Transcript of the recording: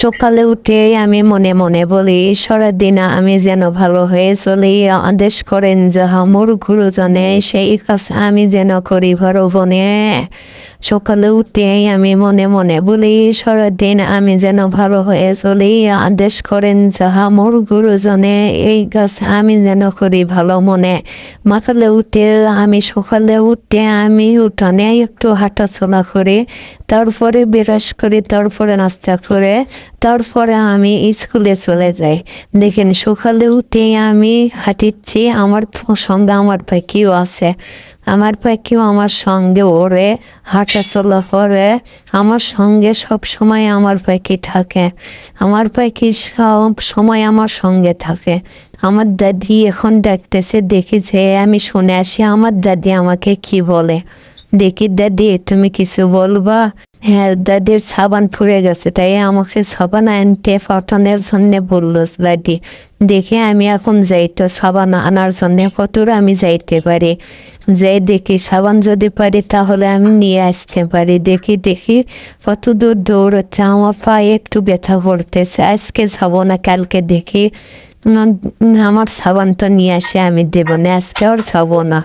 সকালে উঠেই আমি মনে মনে বলি, ঈশ্বরের দিন আমি যেন ভালো হয়ে চলি, আদেশ করেন যাহা মোর গুরুজনে, সেই কাজ আমি যেন করি ভরবনে। সকালে উঠেই আমি মনে মনে বলি, ঈশ্বরের দিন আমি যেন ভালো হয়ে চলি, আদেশ করেন যাহা মোর গুরুজনে, এই কাজ আমি যেন করি ভালো মনে। সকালে উঠে আমি উঠানে একটু হাঁটাচলা করি, তারপরে বিরাস করি, তারপরে নাস্তা করে, তারপরে আমি স্কুলে চলে যাই। দেখেন সকালে উঠে আমি হাঁটিচ্ছি, আমার সঙ্গে আমার পাখিও আছে, আমার পাখিও আমার সঙ্গে ওড়ে, হাঁটা চলা করে, আমার সঙ্গে সব সময় আমার পাখি থাকে, আমার পাখি সব সময় আমার সঙ্গে থাকে। আমার দাদি এখন ডাকতেছে, দেখি যে আমি শুনে আসি আমার দাদি আমাকে কি বলে। দেখি দাদি তুমি কিছু বলবা? হ্যাঁ, দাদির সাবান ফুরে গেছে, তাই আমাকে সাবান আনতে পাঠানোর জন্য বললো দাদি। দেখে আমি এখন যাই তো সাবান আনার জন্য কতটা আমি যাইতে পারি, যাই দেখি সাবান যদি পারি তাহলে আমি নিয়ে আসতে পারি। দেখি কত দূর দৌড়চ্ছে, আমার পায়ে একটু ব্যথা করতেছে, আজকে যাবো না, কালকে দেখি আমার সাবানটা নিয়ে আসে আমি দেবো না, আজকে আর যাবো না।